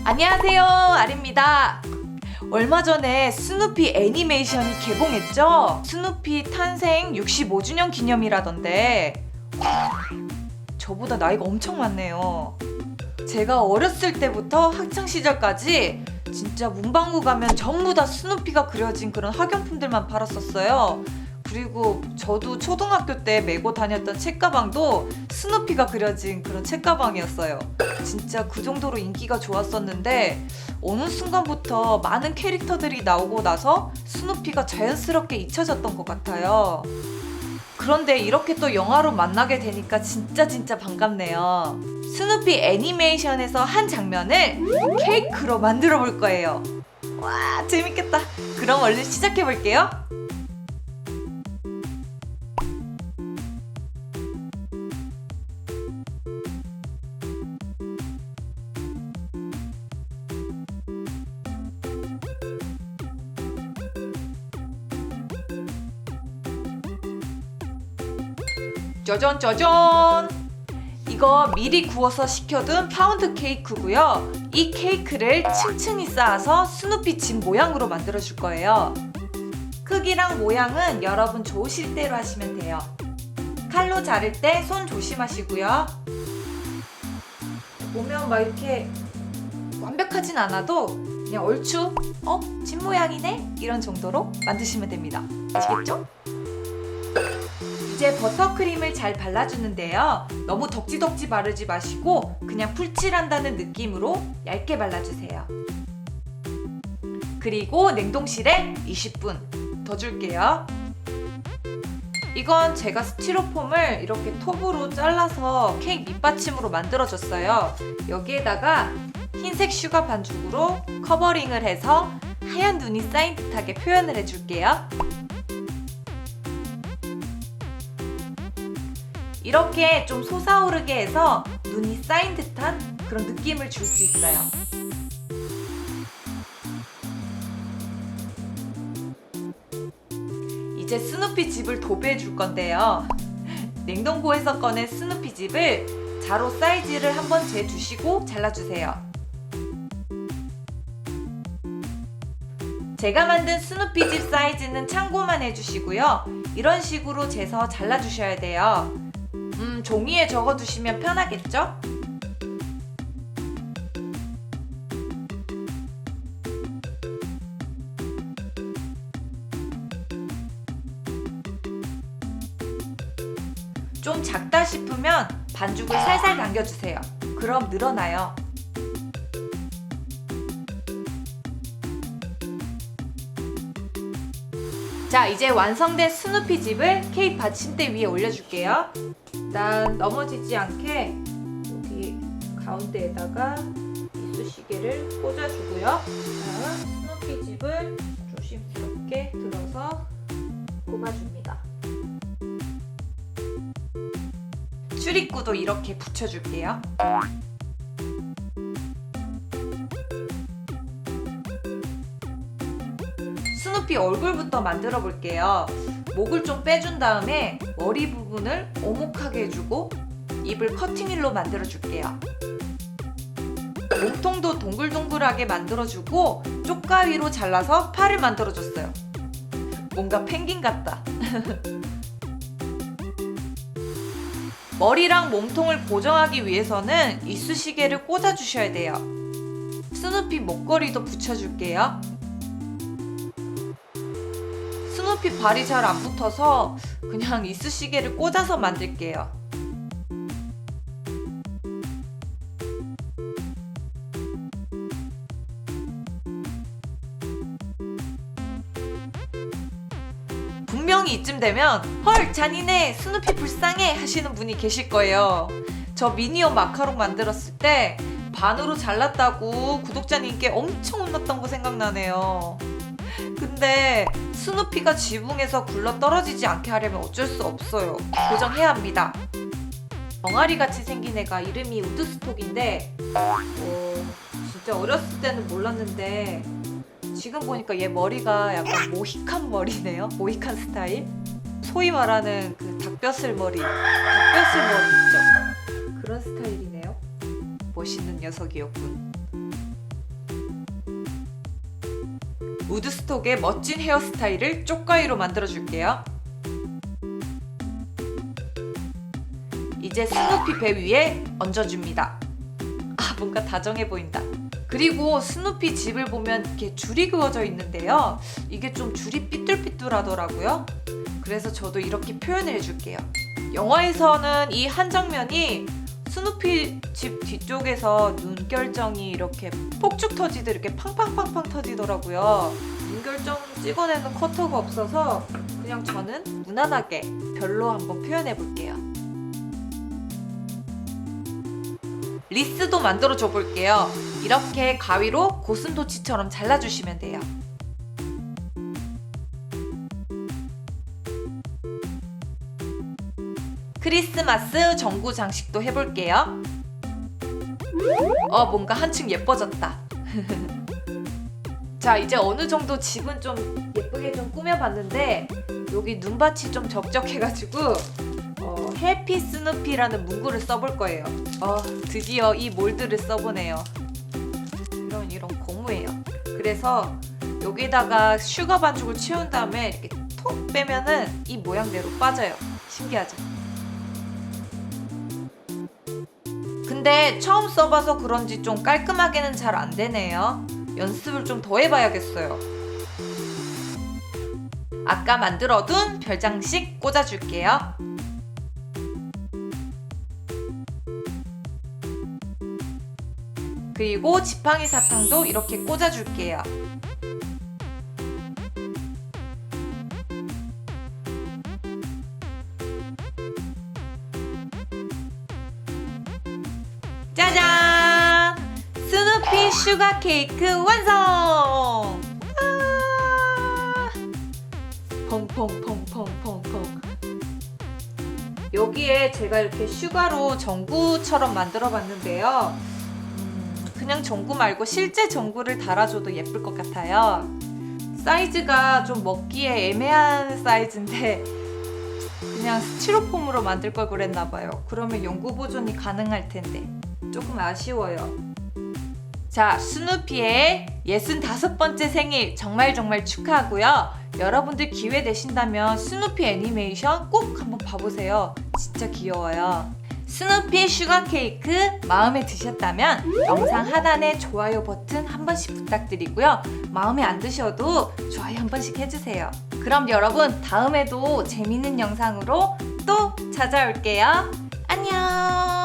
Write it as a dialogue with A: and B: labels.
A: 안녕하세요, 아리입니다. 얼마 전에 스누피 애니메이션이 개봉했죠? 스누피 탄생 65주년 기념이라던데 저보다 나이가 엄청 많네요. 제가 어렸을 때부터 학창시절까지 진짜 문방구 가면 전부 다 스누피가 그려진 그런 학용품들만 팔았었어요. 그리고 저도 초등학교 때 메고 다녔던 책가방도 스누피가 그려진 그런 책가방이었어요. 진짜 그 정도로 인기가 좋았었는데 어느 순간부터 많은 캐릭터들이 나오고 나서 스누피가 자연스럽게 잊혀졌던 것 같아요. 그런데 이렇게 또 영화로 만나게 되니까 진짜 반갑네요. 스누피 애니메이션에서 한 장면을 케이크로 만들어 볼 거예요. 와, 재밌겠다. 그럼 얼른 시작해 볼게요. 짜잔! 이거 미리 구워서 식혀둔 파운드 케이크고요. 이 케이크를 층층이 쌓아서 스누피 집 모양으로 만들어줄 거예요. 크기랑 모양은 여러분 좋으실 대로 하시면 돼요. 칼로 자를 때 손 조심하시고요. 보면 막 이렇게 완벽하진 않아도 그냥 얼추 집 모양이네? 이런 정도로 만드시면 됩니다. 아시겠죠? 이제 버터크림을 잘 발라주는데요. 너무 덕지덕지 바르지 마시고 그냥 풀칠한다는 느낌으로 얇게 발라주세요. 그리고 냉동실에 20분 더 줄게요. 이건 제가 스티로폼을 이렇게 톱으로 잘라서 케이크 밑받침으로 만들어줬어요. 여기에다가 흰색 슈가 반죽으로 커버링을 해서 하얀 눈이 쌓인 듯하게 표현을 해줄게요. 이렇게 좀 솟아오르게 해서 눈이 쌓인 듯한 그런 느낌을 줄 수 있어요. 이제 스누피 즙을 도배해 줄 건데요. 냉동고에서 꺼낸 스누피 즙을 자로 사이즈를 한번 재주시고 잘라주세요. 제가 만든 스누피 즙 사이즈는 참고만 해주시고요. 이런 식으로 재서 잘라주셔야 돼요. 종이에 적어두시면 편하겠죠? 좀 작다 싶으면 반죽을 살살 당겨주세요. 그럼 늘어나요. 자, 이제 완성된 스누피 즙을 케이크 받침대 위에 올려줄게요. 일단 넘어지지 않게 여기 가운데에다가 이쑤시개를 꽂아주고요. 자, 스누피 즙을 조심스럽게 들어서 꼽아줍니다. 출입구도 이렇게 붙여줄게요. 스누피 얼굴부터 만들어 볼게요. 목을 좀 빼준 다음에 머리 부분을 오목하게 해주고 입을 커팅일로 만들어 줄게요. 몸통도 동글동글하게 만들어주고 쪽가위로 잘라서 팔을 만들어줬어요. 뭔가 펭귄 같다. 머리랑 몸통을 고정하기 위해서는 이쑤시개를 꽂아주셔야 돼요. 스누피 목걸이도 붙여줄게요. 스누피 발이 잘 안 붙어서 그냥 이쑤시개를 꽂아서 만들게요. 분명히 이쯤 되면 헐 잔인해 스누피 불쌍해 하시는 분이 계실 거예요. 저 미니어 마카롱 만들었을 때 반으로 잘랐다고 구독자님께 엄청 혼났던 거 생각나네요. 근데 스누피가 지붕에서 굴러 떨어지지 않게 하려면 어쩔 수 없어요. 고정해야 합니다. 덩아리같이 생긴 애가 이름이 우드스톡인데 진짜 어렸을 때는 몰랐는데 지금 보니까 얘 머리가 약간 모히칸 머리네요. 모히칸 스타일. 소위 말하는 그 닭뼈슬 머리 있죠. 그런 스타일이네요. 멋있는 녀석이었군. 우드스톡의 멋진 헤어스타일을 쪽가위로 만들어줄게요. 이제 스누피 배 위에 얹어줍니다. 아, 뭔가 다정해 보인다. 그리고 스누피 집을 보면 이렇게 줄이 그어져 있는데요. 이게 좀 줄이 삐뚤삐뚤하더라고요. 그래서 저도 이렇게 표현을 해줄게요. 영화에서는 이 한 장면이 스누피 집 뒤쪽에서 눈결정이 이렇게 폭죽 터지듯 이렇게 팡팡팡팡 터지더라고요. 눈결정 찍어내는 커터가 없어서 그냥 저는 무난하게 별로 한번 표현해 볼게요. 리스도 만들어 줘 볼게요. 이렇게 가위로 고슴도치처럼 잘라주시면 돼요. 크리스마스 전구 장식도 해볼게요. 뭔가 한층 예뻐졌다. 자, 이제 어느 정도 집은 좀 예쁘게 좀 꾸며봤는데 여기 눈밭이 좀 적적해가지고 해피 스누피라는 문구를 써볼 거예요. 드디어 이 몰드를 써보네요. 이런 고무예요. 그래서 여기다가 슈가 반죽을 채운 다음에 이렇게 톡 빼면은 이 모양대로 빠져요. 신기하죠? 근데 처음 써봐서 그런지 좀 깔끔하게는 잘 안 되네요. 연습을 좀 더 해봐야겠어요. 아까 만들어둔 별장식 꽂아줄게요. 그리고 지팡이 사탕도 이렇게 꽂아줄게요. 짜잔! 스누피 슈가 케이크 완성! 펑펑펑펑펑펑. 여기에 제가 이렇게 슈가로 전구처럼 만들어 봤는데요. 그냥 전구 말고 실제 전구를 달아줘도 예쁠 것 같아요. 사이즈가 좀 먹기에 애매한 사이즈인데 그냥 스티로폼으로 만들 걸 그랬나봐요. 그러면 영구 보존이 가능할 텐데 조금 아쉬워요. 자, 스누피의 65번째 생일 정말 축하하고요. 여러분들 기회 되신다면 스누피 애니메이션 꼭 한번 봐보세요. 진짜 귀여워요. 스누피 슈가 케이크 마음에 드셨다면 영상 하단에 좋아요 버튼 한 번씩 부탁드리고요. 마음에 안 드셔도 좋아요 한 번씩 해주세요. 그럼 여러분 다음에도 재밌는 영상으로 또 찾아올게요. 안녕.